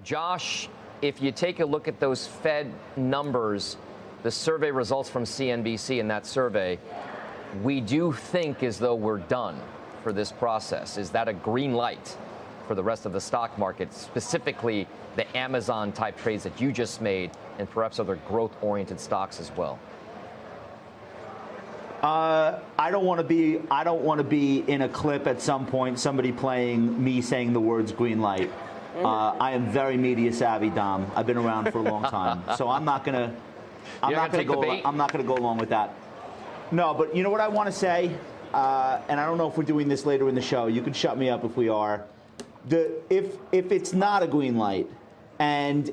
Josh, if you take a look at those Fed numbers, the survey results from CNBC in that survey, we do think as though we're done for this process. Is that a green light for the rest of the stock market, specifically the Amazon type trades that you just made and perhaps other growth oriented stocks as well? I don't want to be in a clip at some point, somebody playing me saying the words green light. I am very media savvy, Dom. I've been around for a long time, so I'm not gonna go along with that. No, but you know what I want to say, and I don't know if we're doing this later in the show. You can shut me up if we are. If it's not a green light, and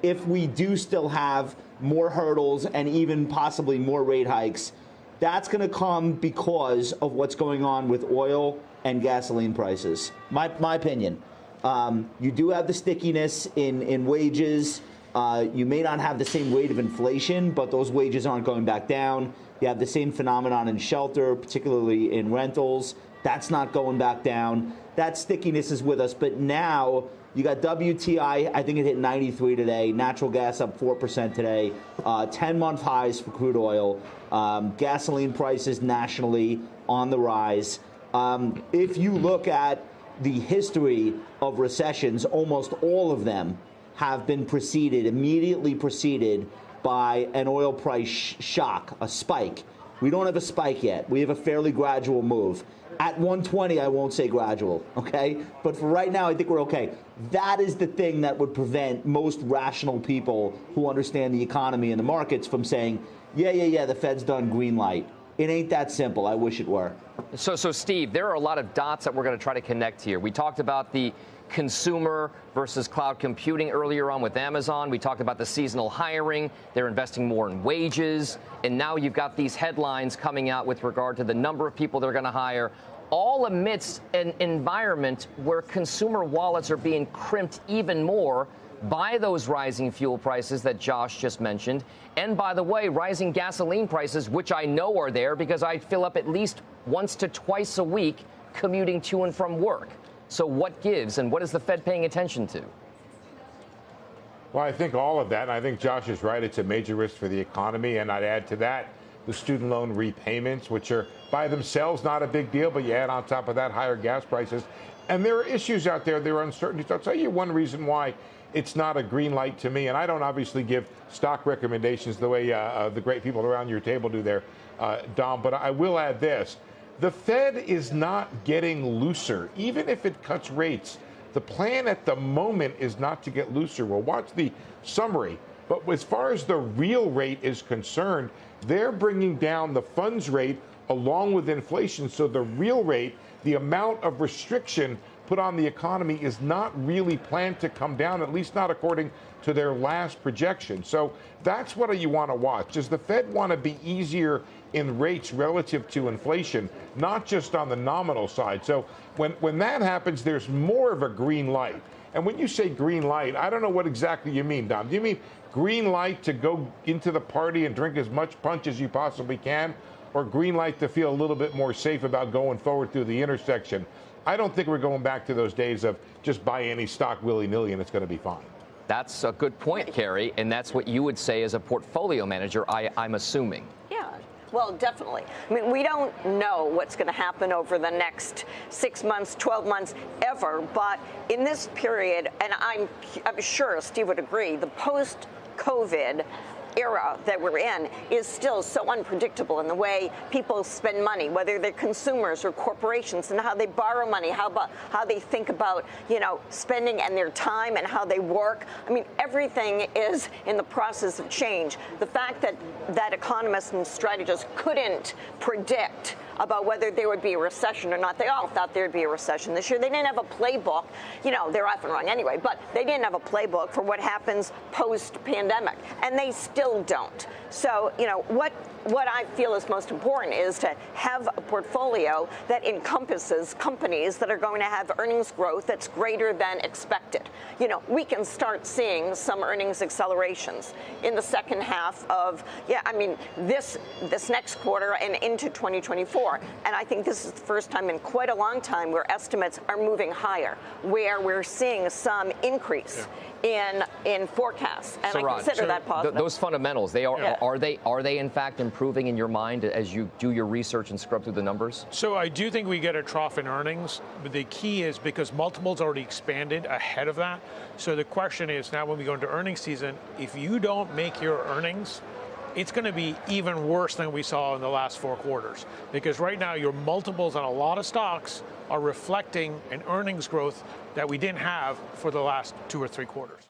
if we do still have more hurdles and even possibly more rate hikes, that's going to come because of what's going on with oil and gasoline prices. My opinion. You do have the stickiness in wages. You may not have the same rate of inflation, but those wages aren't going back down. You have the same phenomenon in shelter, particularly in rentals. That's not going back down. That stickiness is with us. But now you got WTI, I think it hit 93 today. Natural gas up 4% today. 10-month highs for crude oil. Gasoline prices nationally on the rise. If you look at the history of recessions, almost all of them have been immediately preceded by an oil price shock, a spike. We don't have a spike yet. We have a fairly gradual move. At 120, I won't say gradual, okay? But for right now, I think we're okay. That is the thing that would prevent most rational people who understand the economy and the markets from saying, yeah, the Fed's done green light. It ain't that simple. I wish it were. So, Steve, there are a lot of dots that we're going to try to connect here. We talked about the consumer versus cloud computing earlier on with Amazon. We talked about the seasonal hiring. They're investing more in wages. And now you've got these headlines coming out with regard to the number of people they're going to hire, all amidst an environment where consumer wallets are being crimped even more by those rising fuel prices that Josh just mentioned. And by the way, rising gasoline prices, which I know are there because I fill up at least once to twice a week commuting to and from work. So what gives, and what is the Fed paying attention to? Well, I think all of that, and I think Josh is right. It's a major risk for the economy, and I'd add to that the student loan repayments, which are by themselves not a big deal, but you add on top of that higher gas prices. And there are issues out there, there are uncertainties. I'll tell you one reason why it's not a green light to me, and I don't obviously give stock recommendations the way the great people around your table do there, Dom, but I will add this. The Fed is not getting looser, even if it cuts rates. The plan at the moment is not to get looser. We'll watch the summary. But as far as the real rate is concerned, they're bringing down the funds rate along with inflation. So the real rate, the amount of restriction put on the economy, is not really planned to come down, at least not according to their last projection. So that's what you want to watch. Does the Fed want to be easier in rates relative to inflation, not just on the nominal side? So when that happens, there's more of a green light. And when you say green light, I don't know what exactly you mean, Dom. Do you mean green light to go into the party and drink as much punch as you possibly can, or green light to feel a little bit more safe about going forward through the intersection? I don't think we're going back to those days of just buy any stock willy-nilly and it's going to be fine. That's a good point, Carrie, and that's what you would say as a portfolio manager, I'm assuming. Yeah. Well, definitely. I mean, we don't know what's going to happen over the next 6 months, 12 months, ever. But in this period, and I'm sure Steve would agree, the post-COVID era that we're in is still so unpredictable in the way people spend money, whether they're consumers or corporations, and how they borrow money, how they think about, spending and their time and how they work. I mean, everything is in the process of change. The fact that economists and strategists couldn't predict about whether there would be a recession or not. They all thought there'd be a recession this year. They didn't have a playbook. They're often wrong anyway, but they didn't have a playbook for what happens post-pandemic, and they still don't. So, what I feel is most important is to have a portfolio that encompasses companies that are going to have earnings growth that's greater than expected. You know, we can start seeing some earnings accelerations in the second half of, this next quarter and into 2024. And I think this is the first time in quite a long time where estimates are moving higher, where we're seeing some increase in forecasts, and so I consider that positive. Those fundamentals, are they in fact improving in your mind as you do your research and scrub through the numbers? So I do think we get a trough in earnings, but the key is because multiples already expanded ahead of that. So the question is now when we go into earnings season, if you don't make your earnings, it's going to be even worse than we saw in the last 4 quarters. Because right now your multiples on a lot of stocks are reflecting an earnings growth that we didn't have for the last 2 or 3 quarters.